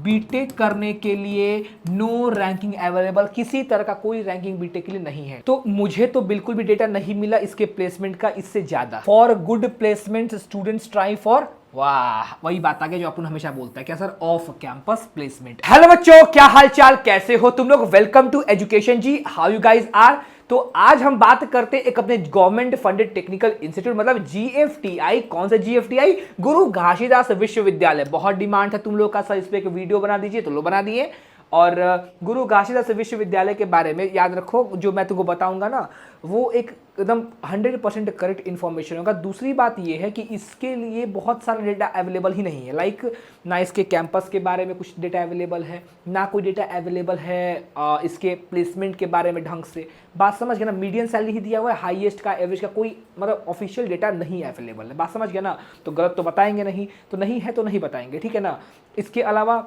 BTech करने के लिए नो रैंकिंग अवेलेबल, किसी तरह का कोई रैंकिंग बीटेक के लिए नहीं है। तो मुझे तो बिल्कुल भी डेटा नहीं मिला इसके प्लेसमेंट का इससे ज्यादा। For good placement students try for, वाह वही बात आ गई जो अपन हमेशा बोलता है, क्या sir, off campus placement. Hello बच्चों, क्या हालचाल, कैसे हो तुम लोग। Welcome to education ji, how you guys are. तो आज हम बात करते हैं एक अपने गवर्नमेंट फंडेड टेक्निकल इंस्टीट्यूट मतलब जीएफटीआई। कौन सा जीएफटीआई? गुरु घासीदास विश्वविद्यालय। बहुत डिमांड था तुम लोग का, सर इस पे एक वीडियो बना दीजिए, तो लो बना दिए। और गुरु घासीदास विश्वविद्यालय के बारे में याद रखो, जो मैं तुमको बताऊंगा ना वो एकदम 100% करेक्ट इन्फॉर्मेशन होगा। दूसरी बात ये है कि इसके लिए बहुत सारा डेटा अवेलेबल ही नहीं है, लाइक ना इसके कैंपस के बारे में कुछ डेटा अवेलेबल है, ना कोई डेटा अवेलेबल है इसके प्लेसमेंट के बारे में ढंग से। बात समझ गया ना, मीडियन सैलरी ही दिया हुआ है, हाईएस्ट का, एवरेज का कोई मतलब ऑफिशियल डेटा नहीं अवेलेबल है। बात समझ गया ना, तो गलत तो बताएंगे नहीं, तो नहीं है तो नहीं बताएंगे, ठीक है ना। इसके अलावा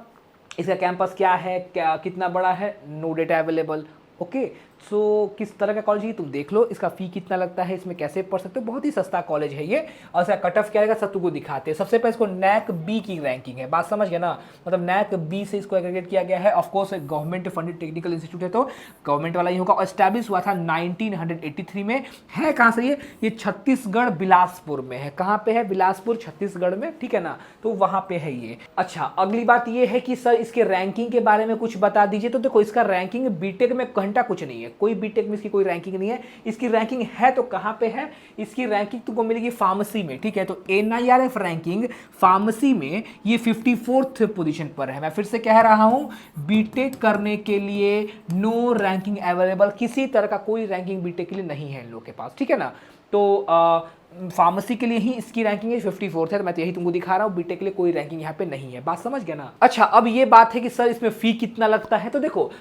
इसका कैंपस क्या है, क्या कितना बड़ा है, नो डेटा अवेलेबल। ओके, सो किस तरह का कॉलेज है तुम देख लो, इसका फी कितना लगता है, इसमें कैसे पढ़ सकते हो, बहुत ही सस्ता कॉलेज है ये। और इसका कट ऑफ क्या रहेगा सब तुमको दिखाते हैं। सबसे पहले इसको नैक बी की रैंकिंग है, बात समझ गया ना, मतलब नैक बी से इसको एग्रीगेट किया गया है। Of course government funded technical institute है तो गवर्नमेंट वाला ही होगा। और एस्टैब्लिश हुआ था 1983 में। है कहाँ से ये छत्तीसगढ़ बिलासपुर में है। कहाँ पे है? बिलासपुर छत्तीसगढ़ में, ठीक है ना, तो वहाँ पे है ये। अच्छा, अगली बात ये है कि सर इसके रैंकिंग के बारे में कुछ बता दीजिए। तो देखो इसका रैंकिंग बीटेक में घंटा कुछ नहीं है, कोई बीटेक में इसकी कोई रैंकिंग नहीं है। इसकी रैंकिंग है तो कहां पे है? इसकी रैंकिंग तुमको मिलेगी फार्मेसी में, ठीक है। तो एनआईआरएफ रैंकिंग फार्मेसी में ये 54th पोजीशन पर है। मैं फिर से कह रहा हूं, बीटेक करने के लिए नो रैंकिंग अवेलेबल, किसी तरह का कोई रैंकिंग बीटेक के लिए नहीं है इन लोगों के पास, ठीक है ना। तो फार्मेसी के लिए ही इसकी रैंकिंग है 54th है, तो मैं तो यही तुमको दिखा रहा हूँ, बीटेक के लिए कोई रैंकिंग यहाँ पे नहीं है। बात समझ गया ना। अच्छा, अब ये बात है कि सर इसमें फी कितना लगता है। तो देखो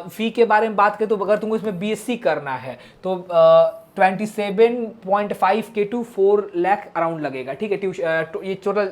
फी के बारे में बात करें तो अगर तुमको इसमें बीएससी करना है तो 27.5 के टू 4 लाख अराउंड लगेगा, ठीक है। ये टोटल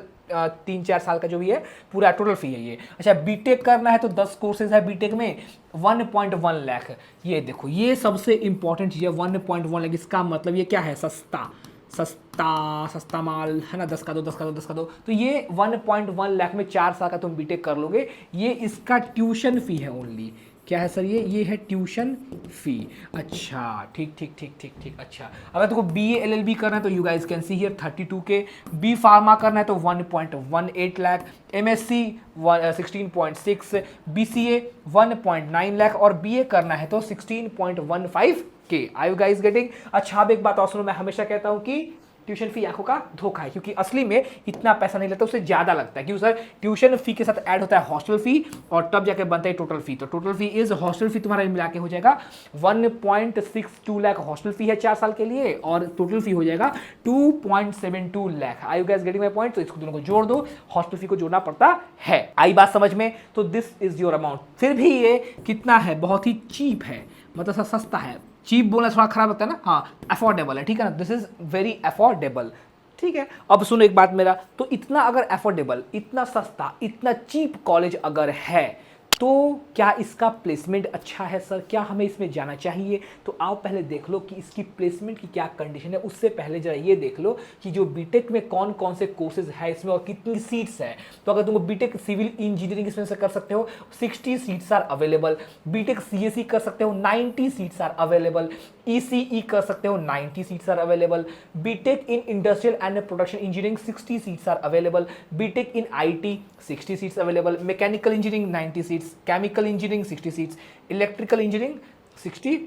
3-4 साल का जो भी है पूरा टोटल फी है ये। अच्छा, बीटेक करना है तो 10 कोर्सेज है बीटेक में, 1.1 लाख। ये देखो, ये सबसे इंपॉर्टेंट चीज़ है, 1.1 लाख। इसका मतलब ये क्या है? सस्ता सस्ता सस्ता माल है ना, 10 का दो 10 का दो 10 का दो। तो ये 1.1 लाख में 4 साल का तुम बीटेक कर लोगे। ये इसका ट्यूशन फी है ओनली। क्या है सर? ये है ट्यूशन फी। अच्छा, ठीक ठीक ठीक ठीक ठीक। अच्छा, अगर तुमको बीए एलएलबी करना है तो you guys can see here 32 के। बी फार्मा करना है तो 1.18 लाख, एमएससी 16.6, बीसीए 1.9 लाख और बीए करना है तो 16.15 के। Are you guys getting? अच्छा, अब एक बात और सुनो, मैं हमेशा कहता हूं कि ट्यूशन फी आंखों का धोखा है, क्योंकि असली में इतना पैसा नहीं लगता, उससे ज्यादा लगता है। क्यों सर? ट्यूशन फी के साथ ऐड होता है हॉस्टल फी और तब जाके बनता है टोटल फी। तो total fee is, hostel fee तुम्हारा मिला के हो जाएगा 1.62 लाख हॉस्टल फी है 4 साल के लिए, और टोटल फी हो जाएगा 2.72 lakh. I you guys getting my point? तो इसको दोनों को जोड़ दो, हॉस्टल फी को जोड़ना पड़ता है। आई बात समझ में? तो दिस इज योर अमाउंट। फिर भी ये कितना है? बहुत ही चीप है, मतलब सस्ता है। चीप बोलना थोड़ा खराब लगता है ना, हाँ, अफोर्डेबल है, ठीक है ना। दिस इज वेरी अफोर्डेबल, ठीक है। अब सुनो एक बात मेरा, तो इतना अगर अफोर्डेबल, इतना सस्ता, इतना चीप कॉलेज अगर है तो क्या इसका प्लेसमेंट अच्छा है सर? क्या हमें इसमें जाना चाहिए? तो आओ पहले देख लो कि इसकी प्लेसमेंट की क्या कंडीशन है। उससे पहले जरा ये देख लो कि जो बीटेक में कौन कौन से कोर्सेज है इसमें और कितनी सीट्स है। तो अगर तुम बीटेक सिविल इंजीनियरिंग इसमें से कर सकते हो, 60 seats are available. BTech CSE कर सकते हो, 90 सीट्स आर अवेलेबल। ईसीई कर सकते हो, 90 seats are available. BTech in industrial and production engineering 60 seats are available. BTech in IT 60 seats available. Mechanical engineering 90 seats, chemical engineering 60 seats, electrical engineering 60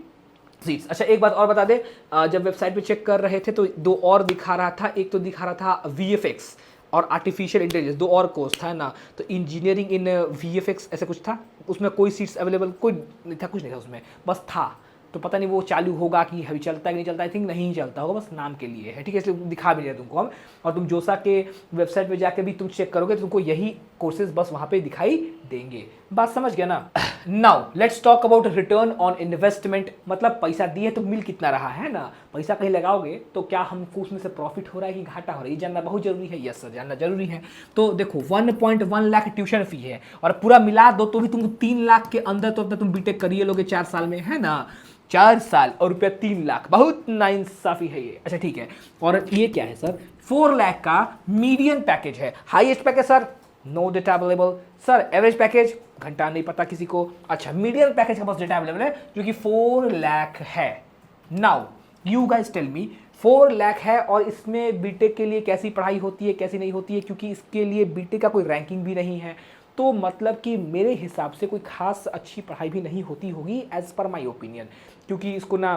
seats. अच्छा, एक बात और बता दे, जब वेबसाइट पे चेक कर रहे थे तो 2 और दिखा रहा था। एक तो दिखा रहा था वीएफएक्स और आर्टिफिशियल इंटेलिजेंस, 2 और कोर्स था ना। तो इंजीनियरिंग इन वीएफएक्स ऐसा कुछ था, उसमें कोई सीट्स अवेलेबल कोई नहीं था, कुछ नहीं था उसमें, बस था। तो पता नहीं वो चालू होगा कि अभी चलता है कि नहीं चलता, आई थिंक नहीं चलता होगा, बस नाम के लिए है, ठीक है, इसलिए दिखा भी नहीं तुमको हम। और तुम जोसा के वेबसाइट पे जाके भी तुम चेक करोगे तो तुमको यही कोर्सेज बस वहाँ पे दिखाई देंगे। बात समझ गया ना। Now let's talk about return on investment, मतलब पैसा दिए तो मिल कितना रहा है ना। पैसा कहीं लगाओगे तो क्या हमको उसमें से प्रॉफिट हो रहा है कि घाटा हो रहा है, ये जानना बहुत जरूरी है। यस सर, जानना जरूरी है। तो देखो 1.1 लाख ट्यूशन फी है और पूरा मिला दो तो भी तुम 3 लाख के अंदर तो अपना तुम बीटेक करिए लोगे 4 साल में, है ना। 4 साल और रुपया 3 लाख, बहुत नाइंसाफी है ये। अच्छा ठीक है, और ये क्या है सर? 4 लाख का मीडियन पैकेज है। Highest package sir no data available, sir average package घंटा नहीं पता किसी को। अच्छा, मीडियम पैकेज का पास डेटा अवेलेबल है जो कि 4 लाख है। Now you guys tell me, 4 lakh है और इसमें बीटेक के लिए कैसी पढ़ाई होती है कैसी नहीं होती है, क्योंकि इसके लिए बीटेक का कोई रैंकिंग भी नहीं है, तो मतलब कि मेरे हिसाब से कोई खास अच्छी पढ़ाई भी नहीं होती होगी एज पर माई ओपिनियन, क्योंकि इसको ना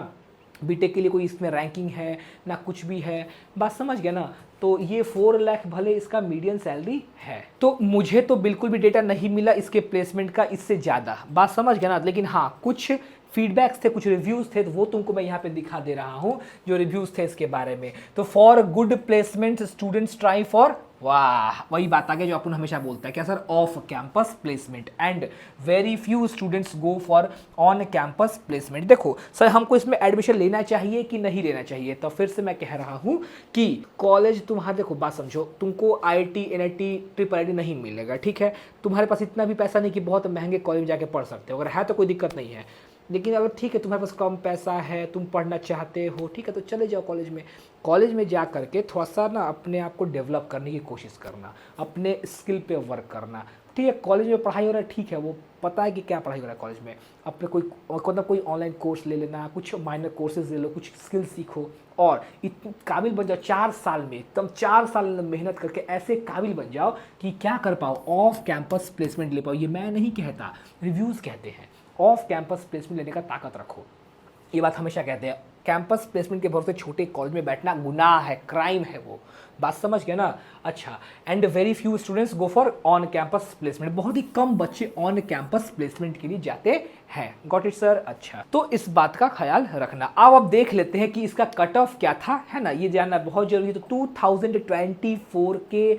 बीटेक के लिए कोई इसमें रैंकिंग है ना कुछ भी है, बात समझ गया ना। तो ये 4 लाख भले इसका मीडियम सैलरी है, तो मुझे तो बिल्कुल भी डेटा नहीं मिला इसके प्लेसमेंट का इससे ज़्यादा, बात समझ गया ना। लेकिन हाँ, कुछ फीडबैक्स थे, कुछ रिव्यूज़ थे, तो वो तुमको मैं यहाँ पे दिखा दे रहा हूँ जो रिव्यूज़ थे इसके बारे में। तो for good placement students try for, वाह वही बात आ गई जो अपन हमेशा बोलता है, क्या sir, off campus placement and very few students go for on campus placement. देखो सर, हमको इसमें एडमिशन लेना चाहिए कि नहीं लेना चाहिए, तो फिर से मैं कह रहा हूँ कि कॉलेज तुम्हारा, देखो बात समझो, तुमको IIT NIT IIIT नहीं मिलेगा, ठीक है, तुम्हारे पास इतना भी पैसा नहीं कि बहुत महंगे कॉलेज में जाके पढ़ सकते हो, अगर है तो कोई दिक्कत नहीं है। लेकिन अगर ठीक है तुम्हारे पास कम पैसा है, तुम पढ़ना चाहते हो, ठीक है, तो चले जाओ कॉलेज में। कॉलेज में जा करके थोड़ा सा ना अपने आप को डेवलप करने की कोशिश करना, अपने स्किल पे वर्क करना, ठीक है। कॉलेज में पढ़ाई हो रहा है, ठीक है, वो पता है कि क्या पढ़ाई हो रहा है कॉलेज में, अपने कोई ऑनलाइन कोर्स ले लेना, कुछ माइनर कोर्सेज ले लो, कुछ स्किल सीखो और इतने काबिल बन जाओ 4 साल में, एकदम 4 साल मेहनत करके ऐसे काबिल बन जाओ कि क्या कर पाओ, ऑफ कैंपस प्लेसमेंट ले पाओ। ये मैं नहीं कहता, रिव्यूज़ कहते हैं, ऑफ कैंपस प्लेसमेंट लेने का ताकत रखो, ये बात हमेशा कहते हैं। कैंपस प्लेसमेंट के भरोसे छोटे कॉलेज में बैठना गुनाह है, क्राइम है, वो बात समझ गया ना। अच्छा, and very few students go for on campus placement, बहुत ही कम बच्चे ऑन कैंपस प्लेसमेंट के लिए जाते हैं। Got it sir. अच्छा, तो इस बात का ख्याल रखना। अब देख लेते हैं कि इसका कट ऑफ क्या था, है ना, ये जानना बहुत जरूरी है। तो 2024 के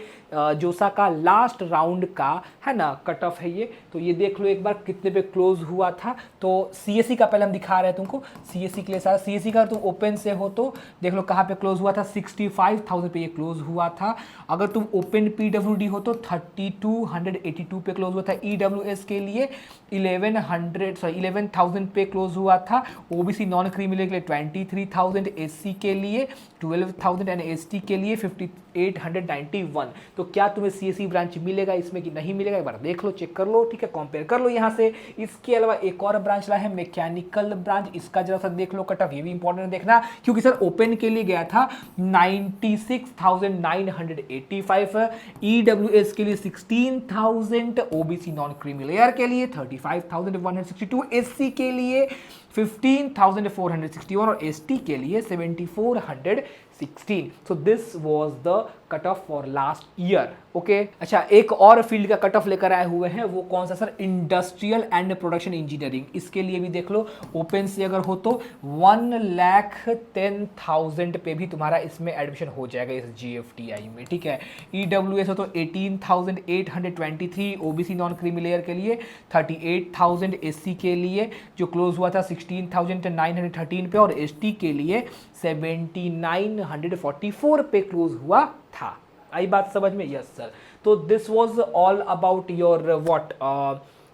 जोसा का लास्ट राउंड का, है ना, कट ऑफ है ये, तो ये देख लो एक बार कितने पे क्लोज हुआ था। तो CSE का पहले हम दिखा रहे हैं तुमको, CSE के लिए सारा, CSE का तुम ओपन से हो तो देख लो कहाँ पे क्लोज हुआ था, 65,000 पे ये क्लोज हुआ था। अगर तुम ओपन PWD हो तो 3282 पे क्लोज हुआ था। EWS के लिए 11,000 पे क्लोज हुआ था। OBC नॉन क्रीमी के लिए 23,000, SC के लिए 12,000 एंड ST के लिए 5,891। तो क्या तुम्हें CSE ब्रांच मिलेगा इसमें कि नहीं मिलेगा, एक बार देख लो, चेक कर लो, ठीक है, कंपेयर कर लो यहाँ से। इसके अलावा एक और ब्रांच रहा है मैकेनिकल ब्रांच, इसका जरा सा देख लो कट ऑफ, ये भी इंपॉर्टेंट देखना, क्योंकि सर ओपन के लिए गया था 96,985, EWS के लिए 16,000, OBC नॉन क्रीमी लेयर के लिए 35,162, SC के लिए 15,461 और ST के लिए 7,416। So this was the cut off for last year. Okay, अच्छा, एक और फील्ड का कट ऑफ लेकर आए हुए हैं, वो कौन सा sir, industrial and production engineering. इसके लिए भी देख लो, ओपन से अगर हो तो 1,10,000 पे भी तुम्हारा इसमें एडमिशन हो जाएगा इस GFTI में, ठीक है। EWS हो तो 18,823, OBC नॉन क्रीमी लेयर के लिए 38,000, SC के लिए जो क्लोज हुआ था 16,913 पे और ST के लिए 7,944 पे क्लोज हुआ था। आई बात समझ में? Yes sir. तो this was all about your what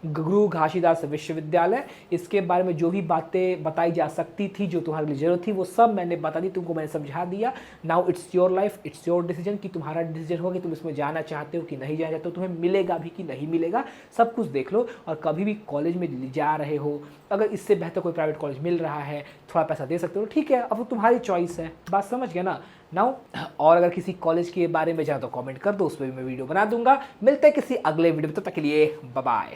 Guru Ghasidas विश्वविद्यालय। इसके बारे में जो भी बातें बताई जा सकती थी, जो तुम्हारे लिए जरूरत थी, वो सब मैंने बता दी, तुमको मैंने समझा दिया। Now it's your life, it's your decision कि तुम्हारा डिसीजन होगा कि तुम इसमें जाना चाहते हो कि नहीं जाना चाहते हो, तुम्हें मिलेगा भी कि नहीं मिलेगा, सब कुछ देख लो। और कभी भी कॉलेज में जा रहे हो, अगर इससे बेहतर कोई प्राइवेट कॉलेज मिल रहा है, थोड़ा पैसा दे सकते हो, ठीक है, अब वो तुम्हारी चॉइस है, बात समझ गया ना। नाउ और अगर किसी कॉलेज के बारे में जाना तो कमेंट कर दो, उस पर भी मैं वीडियो बना दूंगा। मिलते हैं किसी अगले वीडियो में, तब तक के लिए बाय बाय।